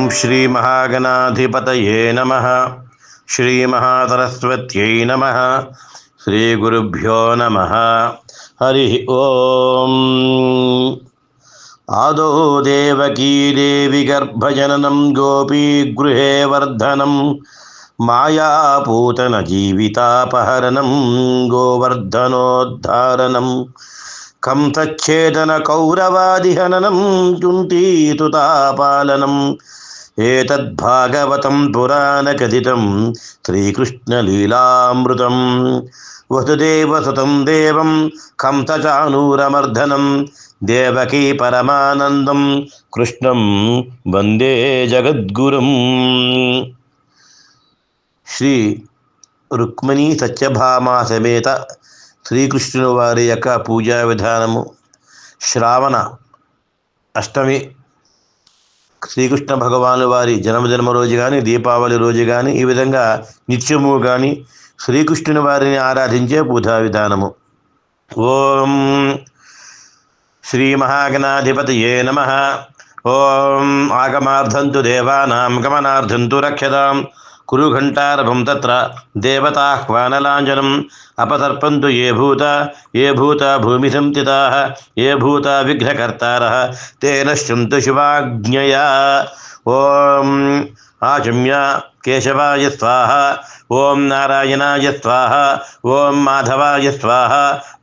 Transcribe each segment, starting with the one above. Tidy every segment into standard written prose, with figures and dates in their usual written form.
శ్రీ మహాగణాధిపతయే నమః. శ్రీ మహాసరస్వత్యై నమః. శ్రీ గురుభ్యో నమః. హరి ఓం. ఆదో దేవకీ దేవి గర్భజననం గోపీగృహే వర్ధనం మాయాపూతన జీవితాపహరణం గోవర్ధనోద్ధారణం కంసచ్ఛేదన కౌరవాదిహననం కుంతీసుతాపాలనం ఏతద్భాగవతం పురాణకథితం శ్రీకృష్ణలీలామృతం. వసుదేవసుతం దేవం కంసచానూరమర్దనం దేవకీ పరమానందం కృష్ణం వందే జగద్గురుం. శ్రీ రుక్మిణీ సత్యభామా సమేత శ్రీకృష్ణుని వారి యొక్క పూజా విధానము శ్రావణ అష్టమి శ్రీకృష్ణ భగవాను వారి జన్మదిన రోజు కానీ దీపావళి రోజు కానీ ఈ విధంగా నిత్యము కానీ శ్రీకృష్ణుని వారిని ఆరాధించే పూజా విధానము. ఓం శ్రీ మహాగణాధిపతయే నమః. ఓం ఆగమార్థంతు దేవానాం గమనార్థంతు రక్షతాం కురు ఘంటారభం తత్ర దేవతాహ్వానలాంఛనం అపసర్పంతు ఏ భూత భూమి సంస్థితాః ఏ భూత విఘ్నకర్తారః తే నశ్యంతు శివాజ్ఞయా. ఓం ఆచమ్య కేశవాయ స్వాహ. ఓం నారాయణాయ స్వాహ. ఓం మాధవాయ స్వాహ.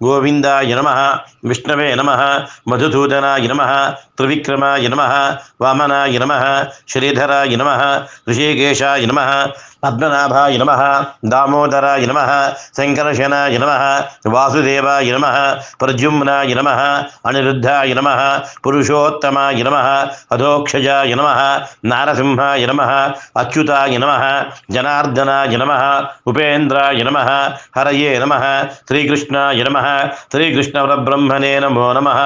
గోవిందాయ నమః. విష్ణవే నమః. మధుసూదనాయ నమః. త్రివిక్రమాయ నమః. వామనాయ నమః. శ్రీధరాయ నమః. ఋషికేశాయ నమః. పద్మనాభాయ నమః. దామోదరాయ నమః. శంకరశనాయ నమః. వాసుదేవాయ నమః. ప్రద్యుమ్నాయ నమః. అనిరుద్ధాయ నమః. పురుషోత్తమాయ నమః. అధోక్షజాయ నమః. నారసింహాయ నమః. అచ్యుతాయ నమః. జనార్దనాయ నమః. ఉపేంద్రాయ నమః. హరయే నమః. శ్రీకృష్ణాయ నమః. శ్రీకృష్ణ పరబ్రహ్మణే నమో నమః.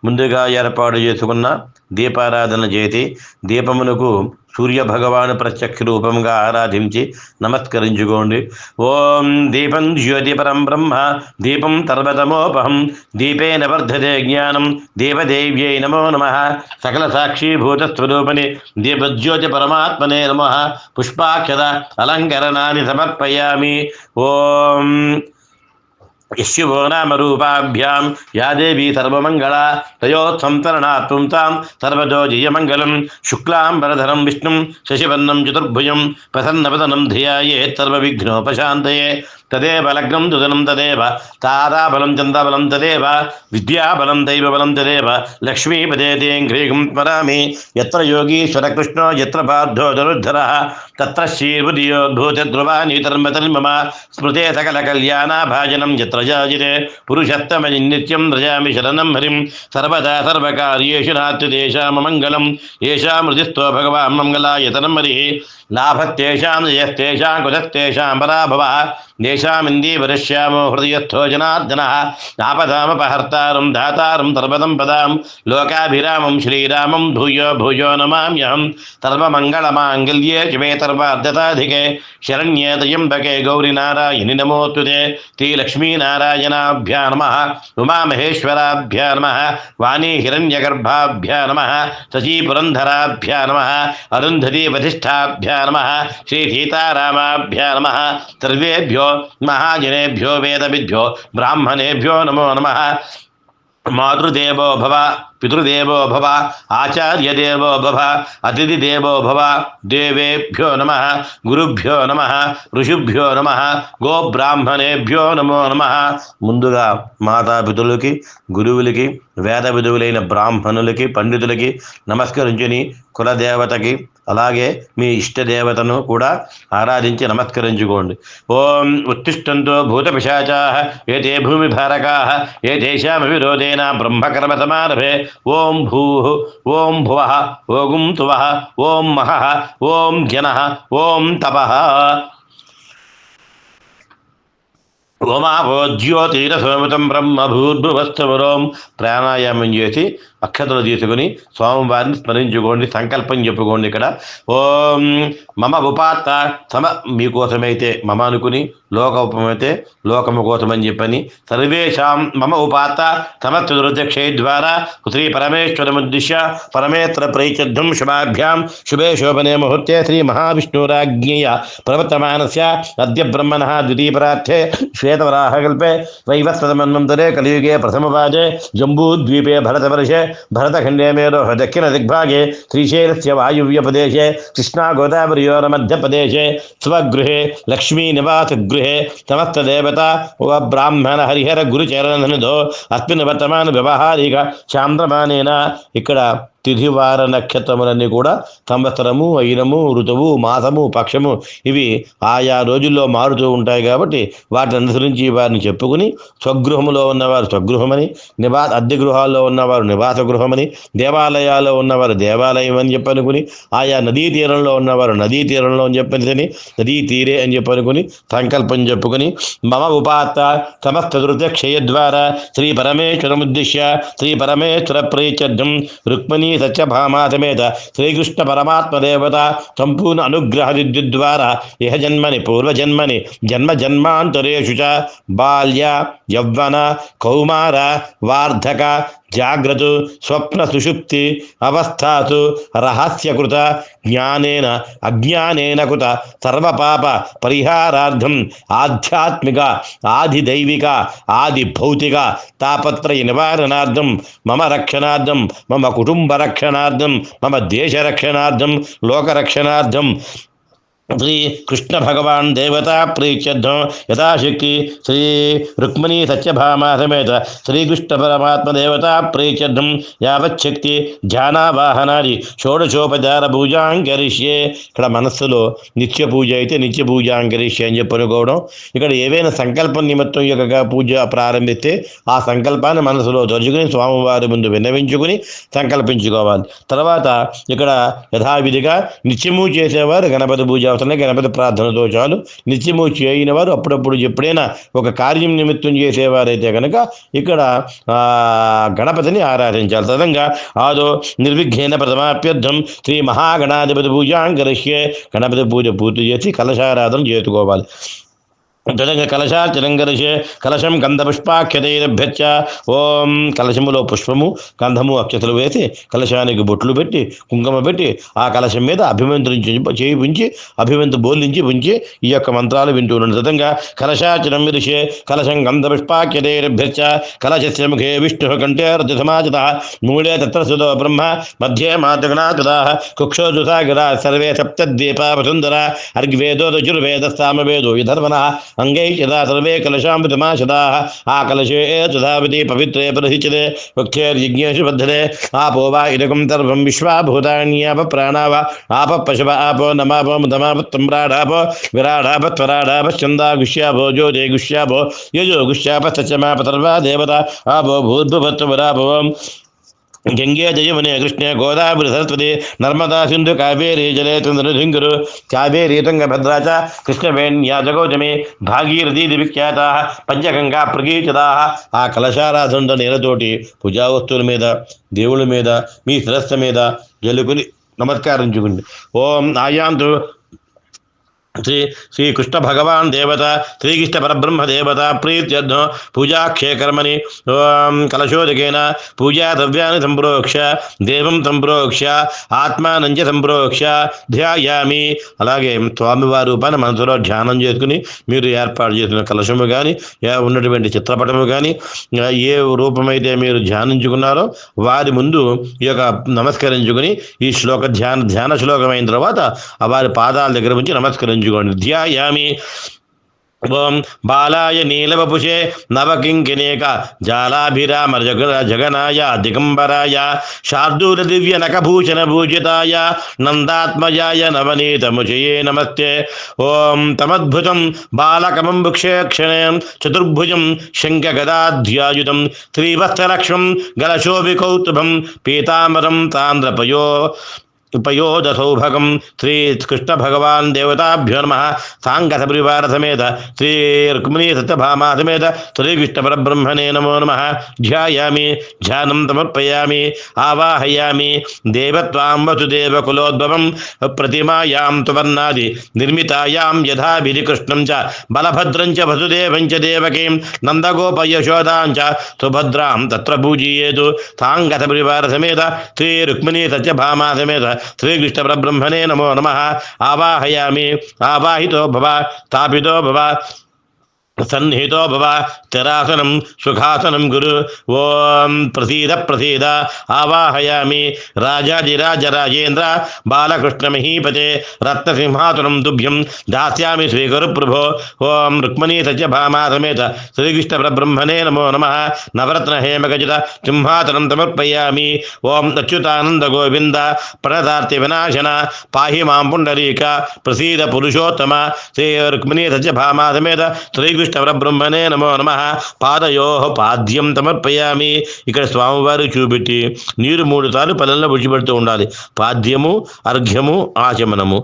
ముందుగా ఏర్పాటు చేసుకున్న దీపారాధన చేసి దీపమునకు సూర్యభగవాను ప్రత్యక్ష రూపంగా ఆరాధించి నమస్కరించుకోండి. ఓం దీపం జ్యోతిపరం బ్రహ్మ దీపం సర్వతమోపహం దీపేన వర్ధతే జ్ఞానం దేవదేవ్యై నమో నమః. సకల సాక్షీభూతస్వరూపిణి దీపజ్యోతి పరమాత్మనే నమః. పుష్పాక్షత అలంకరణాన్ని సమర్పయామి. ఓం యశుభో నామ రూపాభ్యాం యా దేవీ సర్వమంగళ తయోత్సంతరణాత్ పుంసాం సర్వదో జయమంగళం. శుక్లాంబరధరం విష్ణుం శశివర్ణం చతుర్భుజం ప్రసన్నవదనం ధియాయేత్ సర్వవిఘ్నోపశాంతయే. తదేవ లగ్నం దుదనం తదేవ తారాబలం చంద్రబలం తదేవ విద్యాబలం దైవబలం తదేవ లక్ష్మీపదే తేంఘ్రీగం స్మరామి. యత్ర యోగీశ్వర కృష్ణో యత్ర పార్థో ధనుర్ధరః తత్ర శ్రీర్బుద్ధియోద్భూతధ్రువాని తర్మతర్మమ స్మృతే సకల కళ్యాణాభాజనం యత్ర జాజితే పురుషత్తమని నిత్యం రజామి శరణం హరిం. సర్వదా సర్వకార్యేషు నాస్తి తేషామమంగళం ఏషాం హృదిస్థో భగవాన్ మంగళాయతనం హరిః. లాభత్తేషాం జయస్తేషాం కుతస్తేషాం పరాభవః దేశామిందీవరిష్యామో హృదయస్థో జనార్దనః. ఆపదామపహర్తారం దాతారం సర్వసంపదాం లోకాభిరామం శ్రీరామం భూయో భూయో నమామ్యహం. సర్వమంగళమాంగళ్యే శివే సర్వార్థసాధికే శరణ్యే త్ర్యంబకే గౌరి నారాయణి నమోస్తుతే. శ్రీలక్ష్మీనారాయణాభ్యా నమః. ఉమామహేశ్వరాభ్యా నమః. వాణీ హిరణ్యగర్భాభ్యా నమః. శశీపురంధరాభ్యా నమః. అరుంధతీ వధిష్ఠాభ్యా నమః. శ్రీ సీతారామాభ్యా నమః. సర్వేభ్యో మహాజనేభ్యో వేదవిద్భ్యో బ్రాహ్మణేభ్యో నమో నమః. మాతృదేవో భవ పితృదేవో భవ ఆచార్యదేవో భవ అతిథిదేవో భవ. దేవేభ్యో నమః. గురుభ్యో నమః. ఋషిభ్యో నమః. గోబ్రాహ్మణేభ్యో నమో నమః. ముందుగా మాతాపితులకి గురువులకి వేద విధువులైన బ్రాహ్మణులకి పండితులకి నమస్కరించుని కులదేవతకి అలాగే మీ ఇష్టదేవతను కూడా ఆరాధించి నమస్కరించుకోండి. ఓం ఉత్తిష్టంతో భూతపిశాచాః ఏతే భూమిభారకాః ఏతేషామవిరోధేన బ్రహ్మకర్మసమారభే. ఓం భూః ఓం భువః ఓం తువః ఓం మహః ఓం జనః ఓం తపః. ఓమావో జ్యోతిరసోమృతం బ్రహ్మ భూర్భువస్తవరోం. ప్రాణాయామం చేసి అక్షతలు తీసుకుని స్వామివారిని స్మరించుకోండి, సంకల్పం చెప్పుకోండి. ఇక్కడ ఓం మమ ఉపాత్త సమ, మీకోసమైతే మమ అనుకుని, లోకోపమైతే లోకము కోసమని చెప్పని, సర్వేషాం మమ ఉపాత్త సమస్తృతక్షయ ద్వారా శ్రీ పరమేశ్వరముద్దిశ్య పరమేత్ర ప్రైచద్ధం శుభాభ్యాం శుభే శోభనే ముహూర్తే శ్రీ మహావిష్ణురాజ్ఞేయ ప్రవర్తమానస్య అద్య బ్రహ్మణః ద్వితీయపరార్థే శ్వేతవరాహకల్పే వైవస్వతమన్వంతరే కలియుగే ప్రథమపాదే జంబూద్వీపే భరతవర్షే భరతఖండే మేరోహ దక్షిణ దిగ్భాగే శ్రీశైలస్య వాయువ్యపదేశే కృష్ణా గోదావరియోర మధ్యప్రదేశే స్వగృహే లక్ష్మీ నివాసగృహే సమస్తదేవతా బ్రాహ్మణ హరిహర గురుచరణనిధో అస్మిన్ వర్తమాన వ్యవహారిక చాంద్రమానేన. ఇక్కడ తిథివార నక్షత్రములన్నీ కూడా సంవత్సరము, అయినము, ఋతువు, మాసము, పక్షము ఇవి ఆయా రోజుల్లో మారుతూ ఉంటాయి. కాబట్టి వాటిని అనుసరించి వారిని చెప్పుకుని, స్వగృహములో ఉన్నవారు స్వగృహమని, అద్దె గృహాల్లో ఉన్నవారు నివాస గృహమని, దేవాలయాల్లో ఉన్నవారు దేవాలయం అని చెప్పనుకుని, ఆయా నదీ తీరంలో ఉన్నవారు నదీ తీరంలో అని చెప్పని, నదీ తీరే అని చెప్పనుకుని సంకల్పం చెప్పుకుని, మమ ఉపాత్త సమస్త ధృత క్షయద్వారా శ్రీ పరమేశ్వరముద్దిశ్య శ్రీ పరమేశ్వర ప్రీత్యర్థం రుక్మిణీ సత్యభామా సమేత శ్రీకృష్ణ పరమాత్మదేవత సంపూర్ణ అనుగ్రహ విద్యుద్వారా ఇహ జన్మని పూర్వజన్మని జన్మ జన్మాంతరేషు చ బాల్య యవ్వన కౌమార వార్ధక జాగ్రత్త స్వప్న సుషుప్తి అవస్థాసు రహస్యకృత జ్ఞానేన అజ్ఞానేన కృత సర్వపాప పరిహారార్థం ఆధ్యాత్మిక ఆదిదైవిక ఆది భౌతిక తాపత్రయ నివారణార్థం మమ రక్షణార్థం మమ కుటుంబ రక్షణార్థం మమ దేశ రక్షణార్థం లోక రక్షణార్థం శ్రీ కృష్ణ భగవాన్ దేవతా ప్రీత్యర్థం యథాశక్తి శ్రీ రుక్మిణీ సత్యభామా సమేత శ్రీకృష్ణ పరమాత్మ దేవతా ప్రీత్యర్థం యావచ్చక్తి ధ్యానావాహనాది షోడశోపచార పూజాంకరిష్యే. ఇక్కడ మనస్సులో నిత్య పూజ అయితే నిత్య పూజాంకరిష్యే అని చెప్పి అనుకోవడం. ఇక్కడ ఏవైనా సంకల్పం నిమిత్తం యొక్క పూజ ప్రారంభిస్తే ఆ సంకల్పాన్ని మనసులో తలుచుకుని స్వామివారి ముందు విన్నవించుకుని సంకల్పించుకోవాలి. తర్వాత ఇక్కడ యథావిధిగా నిత్యము చేసేవారు గణపతి పూజ గణపతి ప్రార్థనతో చాలు. నిత్యము చేయని వారు అప్పుడప్పుడు ఎప్పుడైనా ఒక కార్యం నిమిత్తం చేసేవారైతే కనుక ఇక్కడ గణపతిని ఆరాధించాలి. తదంగా ఆదో నిర్విఘ్నేన ప్రథమాప్యర్థం శ్రీ మహాగణాధిపతి పూజాంకరిష్యే. గణపతి పూజ పూర్తి చేసి కలశారాధన చేసుకోవాలి. తదంగా కలశార్చనంకరిషే కలశం గంధపుష్పాఖ్యతైరభ్యర్చ. ఓం కలశములో పుష్పము గంధము అక్షతలు వేసి కలశానికి బొట్లు పెట్టి కుంకుమ పెట్టి ఆ కలశం మీద అభిమంత్రించి చేయించి బోలించి ఉంచి ఈ యొక్క మంత్రాలు వింటూ ఉండండి. తదంగా కలశార్చనం విరిషే కలశం గంధపుష్పాఖ్యతైరభ్యర్చ కలశస్య ముఖే విష్ణు కంఠే రథసమాజిత మూలే తత్ర సుతో బ్రహ్మ మధ్యే మాతృగణాతుదా కుక్షో దుసాగరా సర్వే సప్తద్వీపా వసుంధర అర్గ్వేదో రుజుర్వేదస్తామవేదో విధర్మణ అంగై యదా సర్వే కలశామృతమాశదాః ఆ కలశే తథావిధి పవిత్రే ప్రసిచ్యతే వక్ష్యేర్యజ్ఞేషు బద్ధతే ఆపో వా ఇదకం సర్వం విశ్వాభూతాన్యాప ప్రాణావ ఆప పశవ ఆపో నమాపో ముదమాప త్వరాడాపో విరాడాప త్వరాడాప ఛందా గుష్యాపో జ్యోతే గుష్యాపో యజో గుష్యాప సత్యమాప సర్వా దేవత ఆపో భూర్భువత్వరాపవం. గంగే జయమునే కృష్ణే గోదావరి సరస్వతి నర్మదా సింధు కావేరీ జలే తుంగరు కావేరీ తుంగభద్రా చ కృష్ణవేణ్యా జగౌజమే భాగీరథీ విఖ్యాత పంచగంగా ప్రకీర్తితా. ఆ కలశారాధన నీళ్ళతోటి పూజా వస్తువుల మీద దేవుళ్ళ మీద మీ శిరస్సు మీద జలుకుని నమస్కరించుకోండి. ఓం ఆయాంతు శ్రీ కృష్ణ భగవాన్ దేవత శ్రీకృష్ణ పరబ్రహ్మ దేవత ప్రీత్యర్థం పూజాక్షేకర్మని కలశోదకేన పూజా ద్రవ్యాన్ని సంప్రోక్ష దేవం సంప్రోక్ష ఆత్మానంచ సంప్రోక్ష ధ్యాయామి. అలాగే స్వామివారి రూపాన్ని మనసులో ధ్యానం చేసుకుని మీరు ఏర్పాటు చేసిన కలశము కానీ ఉన్నటువంటి చిత్రపటము కానీ ఏ రూపమైతే మీరు ధ్యానించుకున్నారో వారి ముందు ఈ యొక్క నమస్కరించుకుని ఈ ధ్యాన శ్లోకం అయిన తర్వాత వారి పాదాల దగ్గర నుంచి నమస్కరించుకోండి. ధ్యాయామి. ఓం బాలాయ నీలవపుషే నవకింకినేక జాలాభిరామ జగనాయ దిగంబరాయ శార్దూల దివ్య నఖభూషణ భూషితాయ నందాత్మజాయ నవనీతముచయే నమస్తే. ఓం తమద్భుతం బాలకమం భుక్షేక్షణం చతుర్భుజం శంఖగదాధ్యాయుధం శ్రీవత్సలక్ష్మం గలశోభికౌతుభం పీతాంబరం తాంద్రపయో ఉపయోధ సౌభగం శ్రీ కృష్ణ భగవాన్ దేవతాభ్యో నమ సాంగత పరివార సమేత శ్రీ రుక్మిణీ సత్యభామా సమేత శ్రీకృష్ణ పరబ్రహ్మణే నమో నమ ధ్యాయామి ధ్యానం సమర్పయామి ఆవాహయామి దేవత్వాం వసుదేవ కులోద్భవం ప్రతిమాయాం తువర్ణాది నిర్మితాయాం యథాభిధి కృష్ణం చ బలభద్రం చ వసుదేవం చ దేవకీం నందగోపయశోదాం చ సుభద్రాం తత్ర పూజయేతు సాంగత పరివార సమేత శ్రీ రుక్మిణీ సత్యభామా సమేత శ్రీకృష్ణ పరబ్రహ్మణే నమో నమః ఆవాహయామి ఆవాహితో భవ స్థాపితో భవ సన్నిహితో భవ స్థిరాసనం సుఖాసనం గురు ఓం ప్రసీద ప్రసీద ఆవాహయామి రాజాదిరాజ రాజేంద్ర బాలకృష్ణ మహీపతే రత్నసింహాసనం తుభ్యం దాస్యామి స్వీకరు ప్రభో ఓం రుక్మిణీ సత్యభామా సమేత శ్రీకృష్ణ పరబ్రహ్మణే నమో నమః నవరత్న హేమగజిత సింహాసనం సమర్పయామి ఓం అచ్యుతానంద గోవింద ప్రణతార్తి వినాశన పాహి మాం పుండరీక ప్రసీద పురుషోత్తమ శ్రీ రుక్మిణీ సత్యభామా సమేత శ్రీకృష్ణ పరబ్రహ్మణే నమో నమః పాదయో పాద్యం సమర్పయామి. ఇక్కడ స్వామివారికి చూపెట్టి నీరు 3 సార్లు పల్లెల్లో విడిచిపెడుతూ ఉండాలి. పాద్యము, అర్ఘ్యము, ఆచమనము.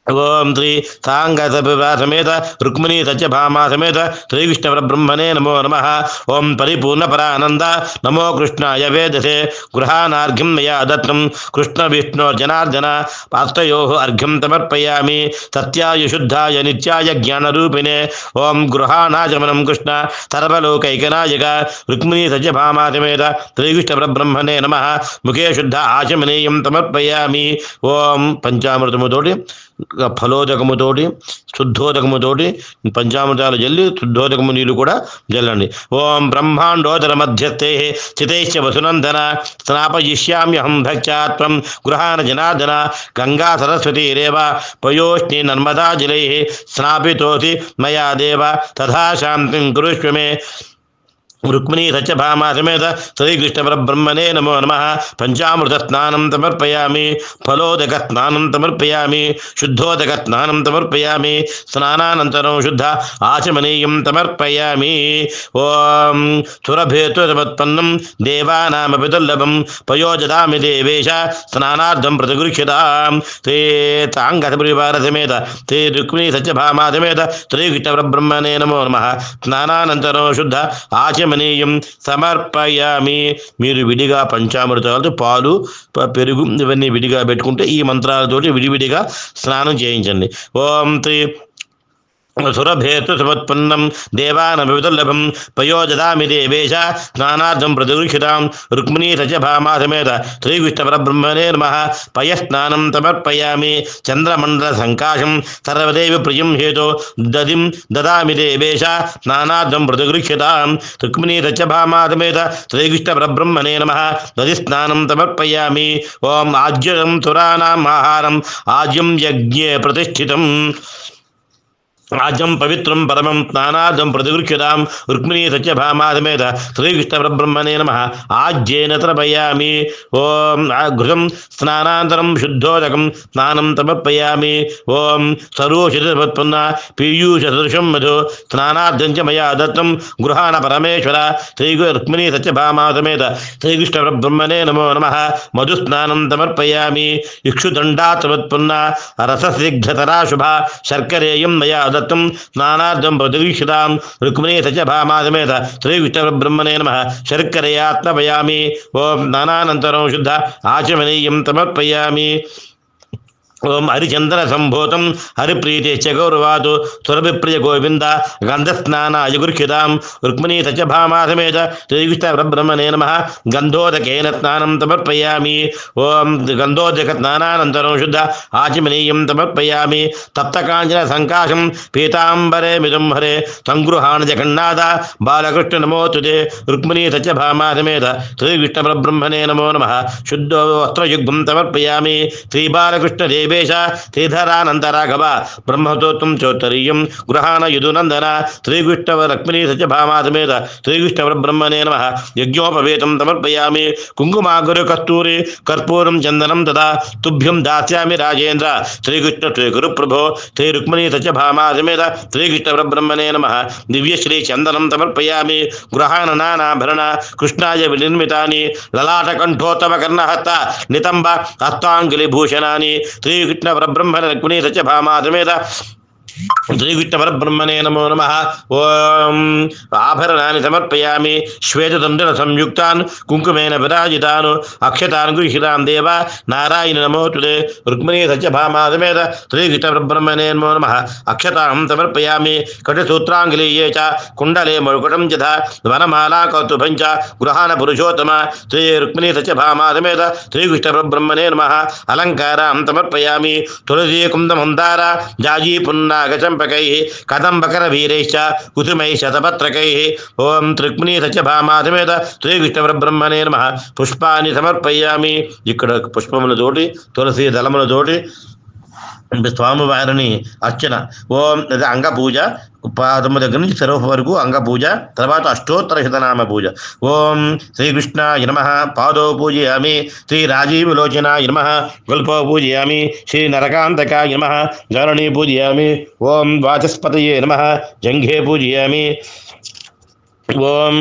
ఓం శ్రీ సాంగత సమేత రుక్మిణీ సత్యభామా సమేత శ్రీకృష్ణ పరబ్రహ్మణే నమో నమః ఓం పరిపూర్ణ పరానంద నమో కృష్ణాయ వేదసే గృహానార్ఘ్యం మయా దత్తం కృష్ణ విష్ణు జనార్దన పాస్తయో అర్ఘ్యం సమర్పయామి సత్యాయ శుద్ధాయ నిత్యాయ జ్ఞానరూపిణే ఓం గృహానాచమనం కృష్ణ సర్వలోకైకనాయక రుక్మిణీ సత్యభామా సమేత శ్రీకృష్ణ పరబ్రహ్మణే నమః ముఖే శుద్ధ ఆచమనీయం సమర్పయామి. ఓం పంచామృతముతోటి ఫలోదకముతోటి శుద్ధోదకముతోటి పంచామృతాలు జల్లి శుద్ధోదకము నీళ్ళు కూడా జల్లండి. ఓం బ్రహ్మాండోదర మధ్యస్థే స్థితైశ్చ వసునందన స్నాపయిష్యామ్యహం భక్త్యాత్వం గృహాన జనార్దన గంగా సరస్వతీరేవ పయోష్ణి నర్మదా జలై స్నాపితోసి మయా దేవ తథా శాంతిం కురుష్వ మే. రుక్మిణీ సత్యభామా సమేత శ్రీకృష్ణ పరబ్రహ్మణే నమో నమః పంచామృత స్నానం సమర్పయామి ఫలోదక స్నానం సమర్పయామి శుద్ధోదక స్నానం సమర్పయామి స్నానానంతరం శుద్ధ ఆచమనీయం సమర్పయామి. ఓం సురభేత్వసమత్పన్నం దేవానామపి దుర్లభం పయోజదామి దేవేశ స్నానార్థం ప్రతిగృహ్యతాం. శ్రీ సాంగత పరివార సమేత శ్రీ రుక్మిణీ సత్యభామా సమేత శ్రీకృష్ణ పరబ్రహ్మణే నమో నమః స్నానానంతరం శుద్ధ ఆచమనీయం సమర్పయామి. మీరు విడిగా పంచామృతాలతో పాలు పెరుగు ఇవన్నీ విడిగా పెట్టుకుంటే ఈ మంత్రాలతోటి విడివిడిగా స్నానం చేయించండి. ఓం శ్రీ సురభేతు సమత్పన్నం దేవానమిదుర్లభం పయోజదామి దేవేశ స్నానార్థం ప్రతిగృహ్యతాం. రుక్మిణీ సత్యభామా సమేత శ్రీకృష్ణ పరబ్రహ్మణే నమః పయస్నానం సమర్పయామి. చంద్రమండల సంకాశం సర్వదేవ ప్రియం హేతో దదిం దదామి దేవేశ స్నానార్థం ప్రతిగృహ్యతాం. రుక్మిణీ సత్యభామా సమేత శ్రీకృష్ణ పరబ్రహ్మణే నమః దది స్నానం సమర్పయామి. ఓం ఆజ్యం సురానాం ఆహారం ఆజ్యం యజ్ఞే ప్రతిష్ఠితం ఆజ్యం పవిత్రం పరమం స్నానార్థం ప్రతిగృహ్యతాం. రుక్మిణీ సత్యభామా సమేత శ్రీకృష్ణ పరబ్రహ్మణే నమః ఆజ్యేన తర్పయామి. ఓం ఘృతం స్నానాంతరం శుద్ధోదకం స్నానం సమర్పయామి. ఓం సరోషితపత్పన్న పీయూషసదృశం మధు స్నానార్థం చ మయా దత్తం గృహాణ పరమేశ్వర. శ్రీ రుక్మిణీ సత్యభామా సమేత శ్రీకృష్ణ పరబ్రహ్మణే నమో నమః మధుస్నానం సమర్పయామి. ఇక్షుదండాత్పత్పన్న రససిగ్ధతరా శుభ శర్కరేయం మయా దత్తం స్నానార్థం ప్రతిగృహ్యతాం. రుక్మిణీ సత్యభామా సమేత శ్రీకృష్ణ పరబ్రహ్మణే నమః శర్కరయాత్మపయామి. ఓం స్నానానంతరం శుద్ధ ఆచమనీయం సమర్పయామి. ఓం హరిచందన సంభూతం హరిప్రీతిశ్చ గౌరవాతు సురభిప్రియ గోవింద గంధస్నానాయ గృహ్యతాం. రుక్మిణీ సత్యభామా సమేత శ్రీకృష్ణ పరబ్రహ్మణే నమః గంధోదకేన స్నానం సమర్పయామి. ఓం గంధోదక స్నానానంతరం శుద్ధ ఆచమనీయం సమర్పయామి. తప్తకాంచన సంకాశం పీతాంబరే మిదం హరే సంగృహాణ జగన్నాథ బాలకృష్ణ నమోస్తుతే. రుక్మిణీ సత్యభామా సమేత శ్రీకృష్ణ పరబ్రహ్మణే నమో నమః శుద్ధో వస్త్రయుగ్మం సమర్పయామి. శ్రీ బాలకృష్ణ దేవి దేవేశ శ్రీధరానంతరాఘవ బ్రహ్మతోత్వం చోత్తరీయం గృహాణ యదునందన శ్రీకృష్ణవ రక్మిణీ సత్యభామా సమేత శ్రీకృష్ణ బ్రహ్మణే నమః యజ్ఞోపవేతం సమర్పయామి కుంకుమాగురు కస్తూరి కర్పూరం చందనం తదా తుభ్యం దాస్యామి రాజేంద్ర శ్రీకృష్ణ శ్రీ గురు ప్రభో శ్రీ రుక్మిణీ సత్యభామా సమేత శ్రీకృష్ణ బ్రహ్మణే నమః దివ్యశ్రీ చందనం సమర్పయామి గృహాణ నానాభరణ కృష్ణాయ వినిర్మితాని లలాటకంఠోత్తమ కర్ణహస్త నితంబ హస్తాంగులిభూషణాని శ్రీకృష్ణ పరబ్రహ్మణ రుక్మిణీ సత్యభామా సమేత శ్రీకృష్ణ పరబ్రహ్మణే నమో నమః ఓం ఆభరణాన్ని సమర్పయామి శ్వేతదండన సంయుక్తాన్ కుంకుమేన విరాజితాన్ అక్షతాన్ గృహీతాన్ దేవ నారాయణ నమోతుదే రుక్మిణీ సత్యభామా సమేత శ్రీకృష్ణ పరబ్రహ్మణే నమో నమః అక్షతాం సమర్పయామి కటిసూత్రాంగులీయే చ కుండలే మరుకుటం యథా వనమాలా కౌస్తుభం చ గృహాణ పురుషోత్తమ శ్రీ రుక్మిణీ సత్యభామా సమేత శ్రీకృష్ణ పరబ్రహ్మణే నమః అలంకారాం సమర్పయామి తులసీ కుందమందార జాజీ పున్నా గజంపకై కదంబకర వీరైశ్చ కుసుమై శతపత్రకై ఓం రుక్మిణీ సత్యభామా సమేత శ్రీకృష్ణ పరబ్రహ్మణే నమః పుష్పాన్ని సమర్పయామి. ఇక్కడ పుష్పములతోటి తులసి దళములతోటి స్వామివారిని అర్చన. ఓం అంగ పూజ పాదము దగ్గర నుంచి శిరవ వరకు అంగ పూజ, తర్వాత అష్టోత్తర శతనామ పూజ. ఓం శ్రీకృష్ణాయ నమః పాదో పూజయామి, శ్రీ రాజీవలోచనాయ నమః గల్పో పూజయామి, శ్రీ నరకాంతకాయ నమః జననీ పూజయామి. ఓం వాచస్పతయే నమః జంఘే పూజయామి. ఓం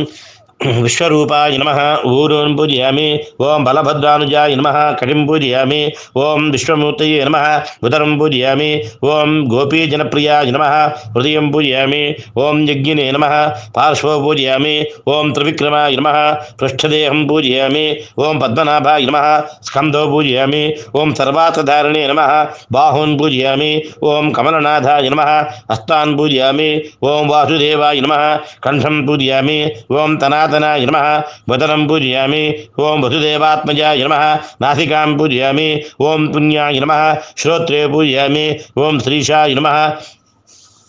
విశ్వరూపాయ నమః ఊరున్ పూజయామి. ఓం బలభద్రానుజాయ నమః కటిం పూజయామి. ఓం విశ్వమూర్తయే నమః ఉదరం పూజయామి. ఓం గోపీజనప్రియాయ నమః హృదయం పూజయామి. ఓం యజ్ఞినే నమః పార్శ్వ పూజయామి. ఓం త్రివిక్రమాయ నమః పృష్ఠదేహం పూజయామి. ఓం పద్మనాభాయ నమః స్కందో పూజయామి. ఓం సర్వార్థధారిణే నమః బాహూన్ పూజయామి. ఓం కమలనాథాయ నమః హస్తాన్ పూజయామి. ఓం వాసుదేవాయ నమః కంఠం పూజయామి. ఓం తనాతనాయ నమః వదనం పూజయామి. ఓం వసుదేవాత్మజాయ నమః నాసికాం పూజయామి. ఓం పుణ్యాయ నమః శ్రోత్రే పూజయామి. ఓం శ్రీశాయ నమః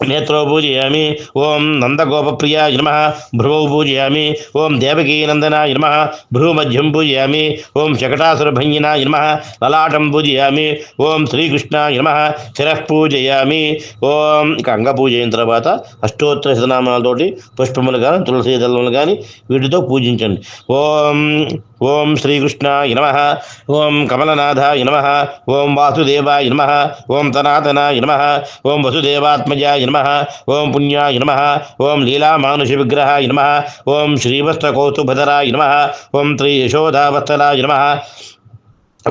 నేత్రో పూజయామి. ఓం నందగోపప్రియాయ నమః భ్రువౌ పూజయామి. ఓం దేవకీనందనాయ నమః భ్రూమధ్యం పూజయామి. ఓం శకటాసురభంజనాయ నమః లలాటం పూజయామి. ఓం శ్రీకృష్ణాయ నమః శిరః పూజయామి. ఓం ఇక అంగ పూజ అయిన తర్వాత అష్టోత్తర శతనామాలతోటి పుష్పములు కానీ తులసి దళములు కానీ వీటితో పూజించండి. ఓం ఓం శ్రీకృష్ణాయ నమః. ఓం కమలనాథాయ నమః. ఓం వాసుదేవాయ నమః. ఓం తనాతనాయ నమః. ఓం వసుదేవాత్మజాయ నమః. ఓం పుణ్యాయ నమః. ఓం లీలామానుష విగ్రహాయ నమః. ఓం శ్రీవత్సకౌస్తుభధరాయ నమః. ఓం శ్రీ యశోదావత్సలాయ నమః.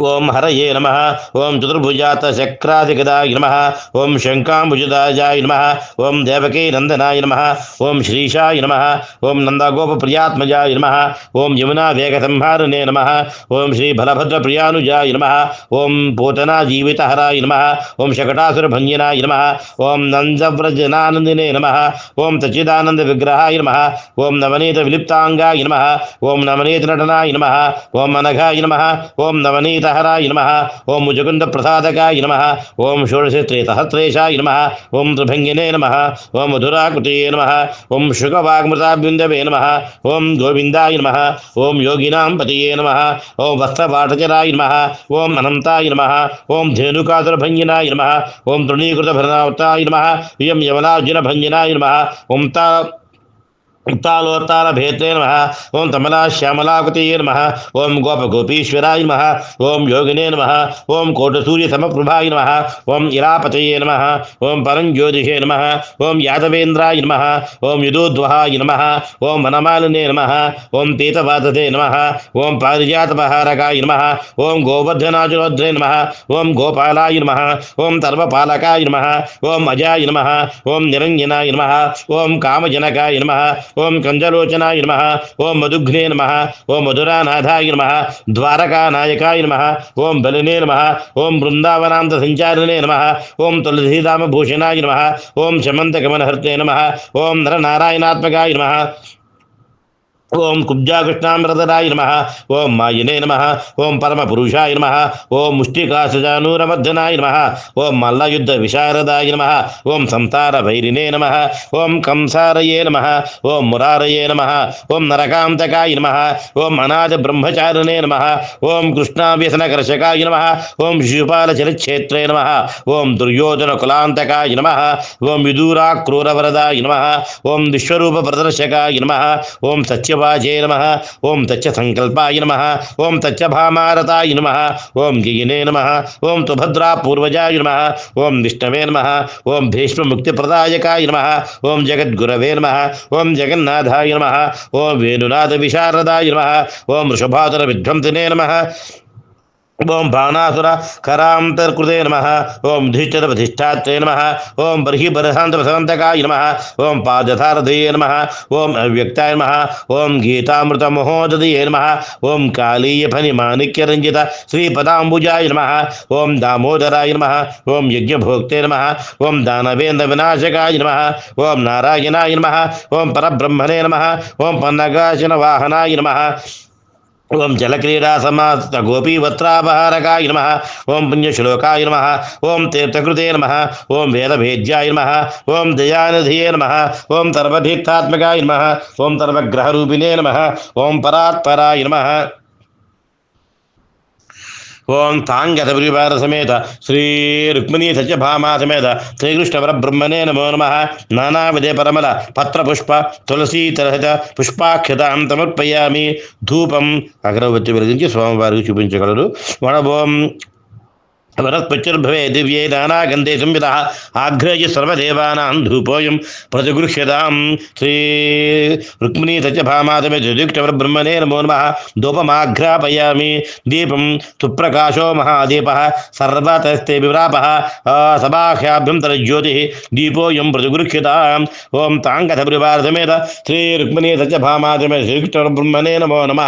ఓం హరయే నమః. ఓం చతుర్భుజాత చక్రాధిగదాయ నమః. ఓం శంఖాంబుజదాయ నమః. ఓం దేవకీ నందనాయ నమః. ఓం శ్రీశాయ నమః. ఓం నందగోపప్రియాత్మజాయ నమః. ఓం యమునా వేగసంహారిణే నమః. ఓం శ్రీ బలభద్రప్రియానుజాయ నమః. ఓం పూతనా జీవితహరాయ నమః. ఓం శకటాసురభంజనాయ నమః. ఓం నందవ్రజనానందినే నమః. ఓం సచ్చిదానంద విగ్రహాయ నమః. ఓం నవనీత విలిప్తాంగాయ నమః. ఓం నవనీత నటనాయ నమః. ఓం అనఘాయ నమః. ఓం నవనీత హరాయ నమః. ఓం ముజుకుంద ప్రసాదకాయ నమః. ఓం షోడశత్రేతహస్రేషాయ నమః. ఓం త్రిభంగినే నమః. ఓం మధురాకృతయే నమః. ఓం శుకవాగ్మృతాభ్యుందవే నమః. ఓం గోవిందాయ నమః. ఓం యోగినాం పతయే నమః. ఓం వస్త్రపాఠచరాయ నమః. ఓం అనంతాయ నమః. ఓం ధేనుకాసురభంజనాయ నమః. ఓం తృణీకృతభరణావతాయ నమః. ఇయం యమలార్జునభంజనాయ నమః. ఓం ఉత్తాలోత్తాల భేత్రే నమః. ఓం తమలా శ్యామలాకృతయే నమః. ఓం గోపగోపీశ్వరాయ నమః. ఓం యోగినే నమః. ఓం కోటసూర్య సమప్రభాయ నమః. ఓం ఇరాపతయే నమః. ఓం పరంజ్యోతిషే నమః. ఓం యాదవేంద్రాయ నమః. ఓం యుదోద్వహాయ నమః. ఓం వనమాలినే నమః. ఓం పీతవాదతే నమః. ఓం పారిజాతపహారకాయ నమః. ఓం గోవర్ధనాజులోద్రే నమః. ఓం గోపాలాయ నమః. ఓం సర్వపాలకాయ నమః. ఓం అజాయ నమః. ఓం నిరంజనాయ నమః. ఓం కామజనకాయ నమః. ఓం కంజలోచనాయ నమః. ఓం మధుఘ్నే నమః. ఓం మధురానాథాయ నమః. ద్వారకానాయకాయ నమః. ఓం బలినే నమః. ఓం బృందావనాంత సంచారిణే నమః. ఓం తులసీదామభూషణాయ నమః. ఓం శమంతకమనహర్తే నమః. ఓం నరనారాయణాత్మకాయ నమః. ఓం కుబ్జాకృష్ణామృతరాయ నమ. ఓం మాయనే నమ. ఓం పరమపురుషాయ నమ. ఓం ముష్టికాసుజానూరమర్దనాయ నమ. ఓం మల్లయుద్ధ విశారదాయ నమ. ఓం సంతార భైరినే నమ. ఓం కంసారయే నమ. ఓం మురారయే నమ. ఓం నరకాంతకాయ నమ. ఓం అనాథ బ్రహ్మచారిణే నమ. ఓం కృష్ణావ్యసనకర్షకాయ నమ. ఓం శిశుపాలచరిక్షేత్రే నమ. ఓం దుర్యోధన కులాంతకాయ నమ. ఓం విదూరాక్రూరవరదాయ నమ. ఓం విశ్వరూప ప్రదర్శకాయ నమ. ఓం సత్యవాజే నమ. ఓం తచ్చ సంకల్పాయ నమ. ఓం తచ్చ భామారతాయ నమ. ఓం జయినే నమ. ఓం సుభద్రా పూర్వజాయ నమ. ఓం విష్ణవే నమ. ఓం భీష్మముక్తిప్రదాయకాయ నమ. ఓం జగద్గురవే నమ. ఓం జగన్నాథాయ నమ. ఓం వేణునాథ విశారదాయ నమ. ఓం వృషభాసుర విధ్వంసినే నమ. ఓం బాణాసుర కరాంతర్కృతే నమ. ఓం యుధిష్ఠిర ప్రతిష్టాత్రే నమ. ఓం బర్హి బర్హాంత ప్రసవంతకాయ నమ. ఓం పాదసారథయే నమ. ఓం అవ్యక్తాయ నమ. ఓం గీతామృత మహోదయే నమ. ఓం కాళీయ ఫణి మాణిక్యరంజిత శ్రీపదాంబుజాయ నమ. ఓం దామోదరాయ నమ. ఓం యజ్ఞభోక్తే నమ. ఓం దానవేంద్ర వినాశకాయ నమ. ఓం నారాయణాయ నమ. ఓం పరబ్రహ్మణే నమ. ఓం పన్నగాశన వాహనాయ నమ. ఓం జలక్రీడా సమాస్త గోపీవత్రాపహారకాయ నమ. ఓం పుణ్యశ్లోకాయ నమ. ఓం తీర్థకృతే నమ. ఓం వేదభేద్యాయ నమ. ఓం దయానిధియే నమ. ఓం సర్వభీక్తాత్మకాయ నమ. ఓం సర్వగ్రహరూపిణే నమ. ఓం పరాత్పరాయ నమ. ఓం తాంగత పరివార సమేత శ్రీ రుక్మిణీ సత్యభామా సమేత శ్రీకృష్ణ పరబ్రహ్మణే నమో నమ. నానావిధే పరమల పత్రపుష్ప తులసీతరహత పుష్పాక్షతాం సమర్పయామి. ధూపం అగరవత్తి వెలిగించి స్వామివారికి చూపించగలరు. ఓం వరత్పచ్చిర్భవే దివ్యే నానాగంధే సంవిత ఆఘ్రేయ సర్వదేవానాం ధూపోయం ప్రతిగృహ్యతాం. శ్రీ రుక్మిణీ సత్యభామాతమేక్షబ్రహ్మణే నమో నమ. ధూపమాఘ్రాపయామి. దీపం సుప్రకాశో మహాదీప సర్వతస్తే వివ్రాప సభాఖ్యాభ్యంతరజ్యోతి దీపోయం ప్రతిగృహ్యతాం. ఓం తాంగత పరివార సమేత శ్రీ రుక్మిణీ సత్యభామాతమే శ్రీకృష్ణబ్రహ్మణే నమో నమ.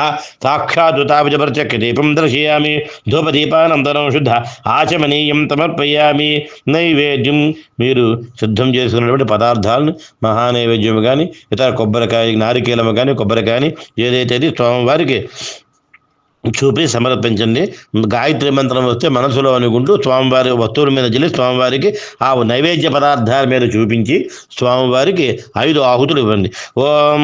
సాక్షాత్తావిజపర్చక్య దీపం దర్శయామి. ధూపదీపానంతరం శుద్ధ ఆచమనీయం సమర్పయామి. నైవేద్యం మీరు సిద్ధం చేసుకున్నటువంటి పదార్థాలను మహానైవేద్యము కానీ ఇతర కొబ్బరికాయ నారికేలము కానీ కొబ్బరికాయని ఏదైతే స్వామివారికి చూపి సమర్పించండి. గాయత్రి మంత్రం వస్తే మనసులో అనుకుంటూ స్వామివారి వస్తువుల మీద చెల్లి స్వామివారికి ఆ నైవేద్య పదార్థాల మీద చూపించి స్వామివారికి 5 ఆహుతులు ఇవ్వండి. ఓం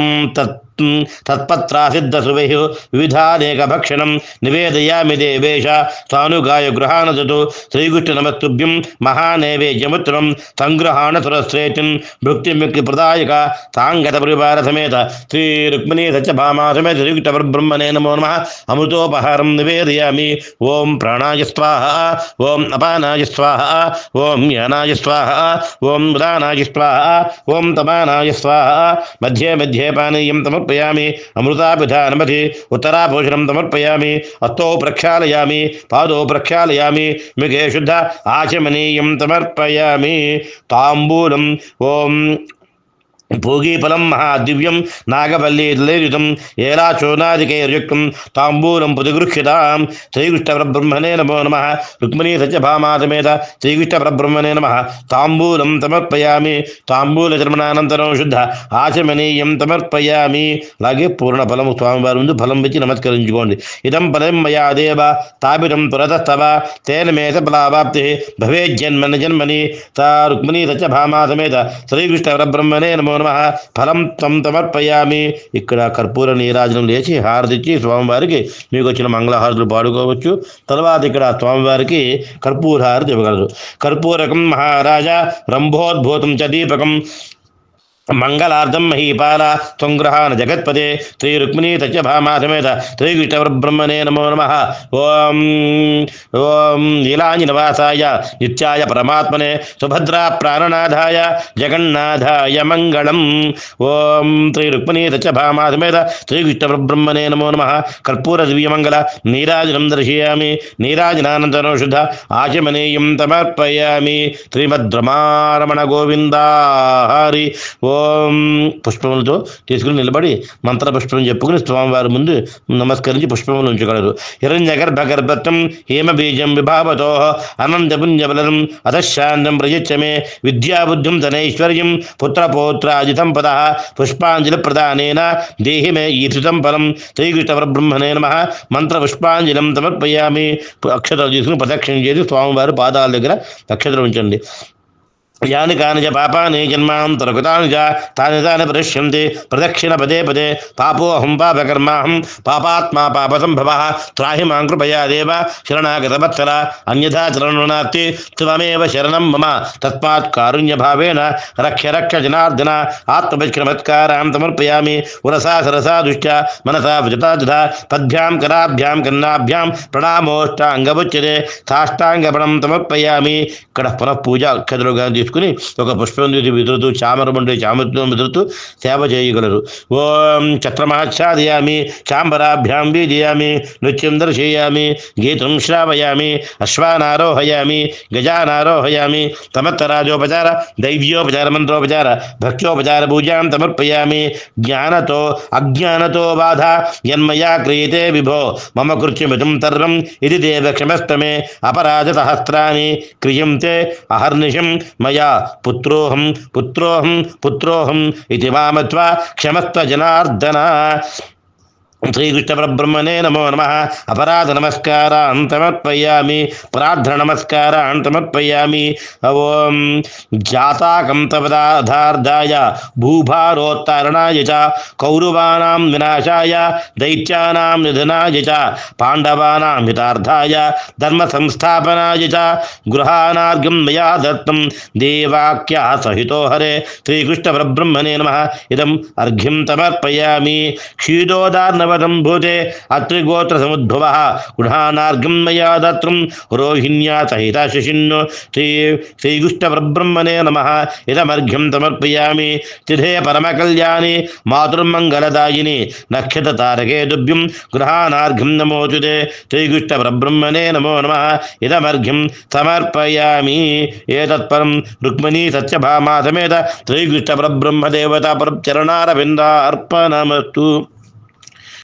తత్పత్రాసిద్ధ సువై వివిధానేక భక్షణం నివేదయామి దేవేశ తానుగాయ గృహానతు. శ్రీకృష్ణ నమస్తుభ్యం మహానైవేద్యముత్రం సంగ్రహాణ సురశ్రేతిం భుక్తిముక్తి ప్రదాయక తాంగత పరివార సమేత శ్రీ రుక్మిణీ సత్యభామా సమేత శ్రీకృష్ణ పరబ్రహ్మణే నమో నమః. అమృతోపహారం నివేదయామి. ఓం ప్రాణాయ స్వాహ. ఓం అపానాయ స్వాహ. ఓం యానాయ స్వాహ. ఓం ఉదానాయ స్వాహ. ఓం తపానాయ స్వాహ. మధ్యే మధ్యే పానీయం సమర్పయామి. అమృతాభిధానమధి ఉత్తరాభూషణం సమర్పయామి. హస్తౌ ప్రక్షాళయామి. పాదౌ ప్రక్షాళయామి. ముఖే శుద్ధ ఆచమనీయం సమర్పయామి. తాంబూలం ఓం భోగీఫలం మహాదివ్యం నాగవల్లీయుతం ఏలాచూర్ణాదికైర్యుక్తం తాంబూలం ప్రతిగృహ్యతాం. శ్రీకృష్ణ పరబ్రహ్మణే నమో నమ. రుక్మిణీ సత్యభామా సమేత శ్రీకృష్ణ పరబ్రహ్మణే నమ. తాంబూలం సమర్పయామి. తాంబూల చర్మనానంతరం శుద్ధ ఆచమనీయం సమర్పయామి. అలాగే పూర్ణ ఫలము స్వామివారి ముందు ఫలం పెట్టి నమస్కరించుకోండి. ఇదం ఫలం మయా దేవ తాపితం పురతస్తవ తేన మే ఫలావాప్తి భవేజ్జన్మని జన్మని. తా రుక్మిణీ సత్యభామా సమేత శ్రీకృష్ణ పరబ్రహ్మణే నమో ఫలం తం సమర్పయామి. ఇక్కడ కర్పూర నీరాజనం లేచి హారతిచ్చి స్వామివారికి మీకు వచ్చిన మంగళహారతులు పాడుకోవచ్చు. తర్వాత ఇక్కడ స్వామివారికి కర్పూర హారతి ఇవ్వగలరు. కర్పూరకం మహారాజా రంభోద్భూతం చ దీపకం మంగళార్థం మహీపాల సంగ్రహాన జగత్పదే శ్రీ రుక్మిణీ సత్యభామా సమేత శ్రీకృష్ణ పరబ్రహ్మణే నమో నమః. ఓం ఓం నీలాంజనవాసాయ నిత్యాయ పరమాత్మనే సుభద్రా ప్రాణనాథాయ జగన్నాథాయ మంగళం. ఓం శ్రీ రుక్మిణీ సత్యభామా సమేత శ్రీకృష్ణ పరబ్రహ్మణే నమో నమః. కర్పూర దివ్యమంగళ నీరాజనం దర్శయామి. నీరాజనానంతరం శుద్ధ ఆచమనీయం సమర్పయామి. శ్రీమద్ రమారమణ గోవింద హరి. ఓం ఓం పుష్పములతో తీసుకుని నిలబడి మంత్రపుష్పం చెప్పుకుని స్వామివారి ముందు నమస్కరించి పుష్పములు ఉంచగలరు. హిరణ్యగర్భగర్భత్వం హేమబీజం విభావతో అనంతపుణ్యబలం అధశాంతం ప్రయచ్చమే విద్యాబుద్ధిం ధనైశ్వర్యం పుత్రపౌత్రాది సంపద పుష్పాంజలి ప్రదానేన దేహి మే ఈప్సితం ఫలం. శ్రీకృష్ణ పరబ్రహ్మణే నమః. మంత్ర పుష్పాంజలిం సమర్పయామి. అక్షతలు తీసుకుని ప్రదక్షిణ చేసి స్వామివారి పాదాల దగ్గర అక్షతలు ఉంచండి. యాని కాని చ పాపాని జన్మాంతరకృతాని చ తాని తాని పరిష్యంతి ప్రదక్షిణ పదే పదే. పాపోహం పాపకర్మాహం పాపాత్మా పాపసంభవః త్రాహి మాం కృపయా దేవ శరణాగతవత్సల. అన్యథా చరణార్తి త్వమేవ శరణం మమ తస్మాత్ కారుణ్యభావేన రక్ష రక్ష జనార్దన. ఆత్మపరిష్కరమత్కారాం సమర్పయామి. ఉరసా సరసా దుష్ట మనసా వజతా పద్భ్యాం కరాభ్యాం కన్నాభ్యాం ప్రణామోష్ట అంగముచ్యతే. సాష్టాంగపణం సమర్పయామి. ఇక్కడ పునః పూజ అక్షతలుగా తీసుకుని ఒక పుష్పం విదురుతూ చామరం ఉండే చామృతం విదురుతూ సేవ చేయగలరు. ఓం ఛత్రమాచ్ఛాదయామి చాంబరాభ్యాం బీజయామి నృత్యం దర్శయామి గీతం శ్రావయామి అశ్వానారోహయామి గజానారోహయామి. సమర్థరాజోపచార దైవ్యోపచార మంత్రోపచార భక్త్యోపచార పూజాం సమర్పయామి. జ్ఞానతో అజ్ఞానతో బాధ యన్మయా క్రియతే విభో మమ కృత్యమిదం సర్వం ఇది దేవ క్షమస్తమే. అపరాధ సహస్రాన్ని క్రియంతే అహర్నిశం మయా పుత్రోహం పుత్రోహం పుత్రోహం ఇది మామత్వా క్షమస్వ జనార్దన. శ్రీకృష్ణ పరబ్రహ్మణే నమో నమః. అపరాధ నమస్కారాన్ సమర్పయామి. ప్రార్థన నమస్కారాన్ సమర్పయామి. ఓం జాతాకం తపదార్థాయ భూభారోత్తరణాయ చ కౌరవానాం వినాశాయ దైత్యానాం నిధనాయ చ పాండవానాం హితార్థాయ ధర్మ సంస్థాపనాయ చ గృహానార్ఘ్యం మయా దత్తం దేవాక్యా సహితో హరే. శ్రీకృష్ణ పరబ్రహ్మణే నమః. ఇదం అర్ఘ్యం సమర్పయామి. క్షీరోదార్ణవ భూతే అత్రిగోత్ర సముద్భవ గృహానార్ఘం మయా దత్రం రోహిణ్యా సహిత శిశిన్నో. శ్రీకృష్ణ పరబ్రహ్మణే నమః. ఇదమర్ఘ్యం సమర్పయామి. తిథే పరమకళ్యాణి మాతృమంగళదాయిని నక్షత్ర తారకే దుభ్యం గృహానార్ఘం నమోచుతే. శ్రీకృష్ణ పరబ్రహ్మణే నమో నమః. ఇదమర్ఘ్యం సమర్పయామి. ఏతత్పరం రుక్మిణీ సత్యభామా సమేత శ్రీకృష్ణ పరబ్రహ్మదేవతా చరణారవిందార్పణమస్తు.